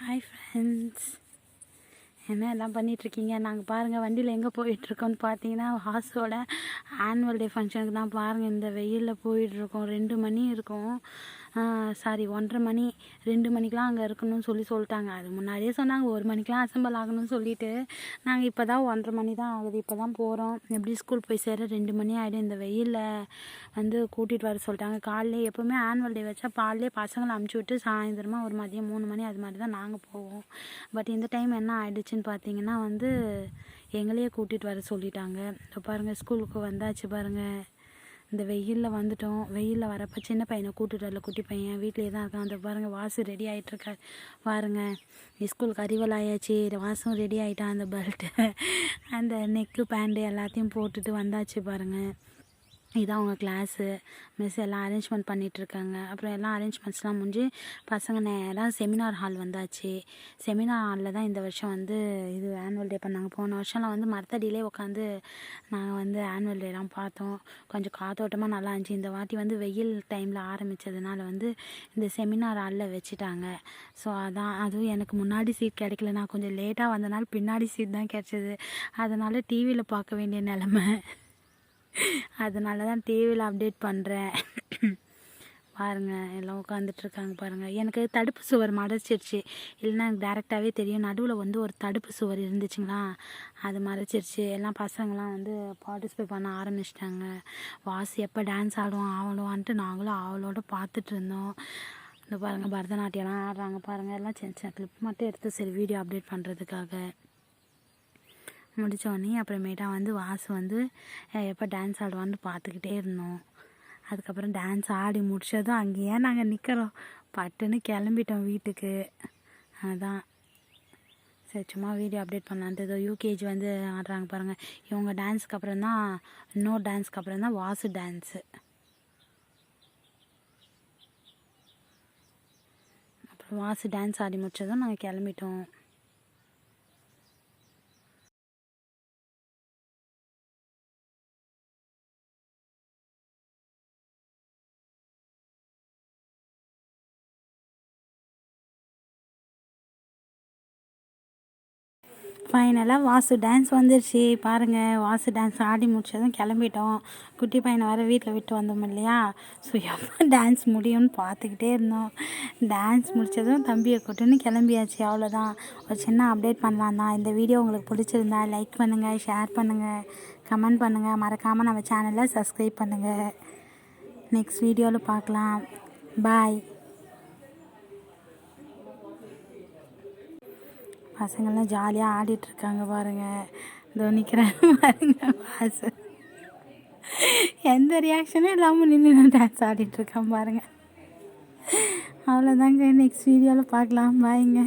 Hi friends, என்ன எல்லாம் பண்ணிகிட்ருக்கீங்க? நாங்கள் பாருங்கள் வண்டியில் எங்கே போயிட்டுருக்கோன்னு பார்த்தீங்கன்னா வாசோட ஆனுவல் டே ஃபங்க்ஷனுக்கு தான். பாருங்கள் இந்த வெயிலில் போயிட்டுருக்கோம். 2 மணி இருக்கும், சாரி 1:30 மணி. 2 மணிக்கெலாம் அங்கே இருக்கணும்னு சொல்லிட்டாங்க. அது முன்னாடியே சொன்னாங்க 1 மணிக்கெலாம் அசம்பிள் ஆகணும்னு சொல்லிட்டு. நாங்கள் இப்போ தான் 1:30 மணி தான் ஆகுது, இப்போ தான் போகிறோம். எப்படி ஸ்கூல் போய் சேர 2 மணி ஆகிடும். இந்த வெயிலில் கூட்டிகிட்டு வர சொல்லிட்டாங்க. காலையிலே எப்போவுமே ஆனுவல் டே வச்சா காலையிலே பசங்களை அமுச்சு விட்டு சாயந்தரமாக ஒரு மதியம் 3 மணி அது மாதிரி தான் நாங்கள் போவோம். பட் இந்த டைம் என்ன ஆயிடுச்சுன்னு பார்த்தீங்கன்னா எங்களையே கூட்டிகிட்டு வர சொல்லிட்டாங்க. இப்போ பாருங்கள் ஸ்கூலுக்கு வந்தாச்சு பாருங்கள். இந்த வெயிலில் வந்துட்டோம். வெயிலில் வரப்போ சின்ன பையனை கூட்டிகிட்டு வரல, குட்டி பையன் வீட்டிலே தான் இருக்கான். அந்த பாருங்கள் வாசு ரெடி ஆகிட்டுருக்காரு பாருங்கள். ஸ்கூலுக்கு அறிவல் ஆயாச்சு, வாசும் ரெடி ஆகிட்டான். அந்த பெல்ட்டு அந்த நெக்கு பேண்டு எல்லாத்தையும் போட்டுட்டு வந்தாச்சு பாருங்கள். இதான் அவங்க கிளாஸு. மிஸ் எல்லாம் அரேஞ்ச்மெண்ட் பண்ணிகிட்ருக்காங்க. அப்புறம் எல்லாம் அரேஞ்ச்மெண்ட்ஸ்லாம் முடிஞ்சு பசங்க நேராக செமினார் ஹால் வந்தாச்சு. செமினார் ஹாலில் தான் இந்த வருஷம் இது ஆனுவல் டே பண்ணாங்க. போன வருஷம்லாம் மரத்தடியிலே உட்காந்து நாங்கள் ஆனுவல் டேலாம் பார்த்தோம். கொஞ்சம் காத்தோட்டமாக நல்லா இருந்துச்சு. இந்த வாட்டி வெயில் டைமில் ஆரம்பித்ததுனால இந்த செமினார் ஹாலில் வச்சுட்டாங்க. ஸோ அதுவும் எனக்கு முன்னாடி சீட் கிடைக்கல. நான் கொஞ்சம் லேட்டாக வந்தனால பின்னாடி சீட் தான் கிடச்சிது. அதனால் டிவியில் பார்க்க வேண்டிய நிலமை. அதனால தான் டிவியில் அப்டேட் பண்ணுறேன். பாருங்கள் எல்லாம் உட்காந்துட்ருக்காங்க பாருங்கள். எனக்கு தடுப்பு சுவர் மறைச்சிருச்சு, இல்லைன்னா எனக்கு டேரெக்டாகவே தெரியும். நடுவில் ஒரு தடுப்பு சுவர் இருந்துச்சுங்களா, அது மறைச்சிருச்சு. எல்லாம் பசங்களாம் பார்ட்டிசிபேட் பண்ண ஆரம்பிச்சிட்டாங்க. வாசி எப்போ டான்ஸ் ஆடுவான்ட்டு நாங்களும் அவளோட பார்த்துட்டு இருந்தோம். இந்த பாருங்கள் பரதநாட்டியம்லாம் ஆடுறாங்க பாருங்கள். எல்லாம் சின்ன சின்ன கிளிப் மட்டும் எடுத்து சரி வீடியோ அப்டேட் பண்ணுறதுக்காக முடித்தோடனே அப்புறமேட்டா வாசு எப்போ டான்ஸ் ஆடுவான்னு பார்த்துக்கிட்டே இருந்தோம். அதுக்கப்புறம் டான்ஸ் ஆடி முடித்ததும் அங்கேயே நாங்கள் நிற்கிறோம். பட்டுன்னு கிளம்பிட்டோம் வீட்டுக்கு. அதுதான் சரி சும்மா வீடியோ அப்டேட் பண்ணலான்ட்டு. ஏதோ யூகேஜி ஆடுறாங்க பாருங்கள். இவங்க டான்ஸுக்கு அப்புறம் தான் இன்னொரு டான்ஸுக்கு அப்புறம் தான் வாசு டான்ஸு. அப்புறம் வாசு டான்ஸ் ஆடி முடித்ததும் நாங்கள் கிளம்பிட்டோம். ஃபைனலாக வாசு டான்ஸ் வந்துருச்சு பாருங்கள். வாசு டான்ஸ் ஆடி முடிச்சதும் கிளம்பிட்டோம். குட்டி பையனை வர வீட்டில் விட்டு வந்தோம் இல்லையா. ஸோ எப்போ டான்ஸ் முடியும்னு பார்த்துக்கிட்டே இருந்தோம். டான்ஸ் முடித்ததும் தம்பியை கூட்டுன்னு கிளம்பியாச்சு. அவ்வளோதான், ஒரு சின்ன அப்டேட் பண்ணலாம் தான். இந்த வீடியோ உங்களுக்கு பிடிச்சிருந்தா லைக் பண்ணுங்கள், ஷேர் பண்ணுங்கள், கமெண்ட் பண்ணுங்கள். மறக்காமல் நம்ம சேனலை சப்ஸ்கிரைப் பண்ணுங்கள். நெக்ஸ்ட் வீடியோவில் பார்க்கலாம். பாய். பசங்கள்லாம் ஜாலியாக ஆடிட்டுருக்காங்க பாருங்கள். நிற்கிறாங்க பாருங்கள். வாசு எந்த ரியாக்ஷனும் இல்லாமல் நின்று டான்ஸ் ஆடிட்டுருக்கான் பாருங்கள். அவ்வளோதாங்க, நெக்ஸ்ட் வீடியோவில் பார்க்கலாம். பாய்ங்க.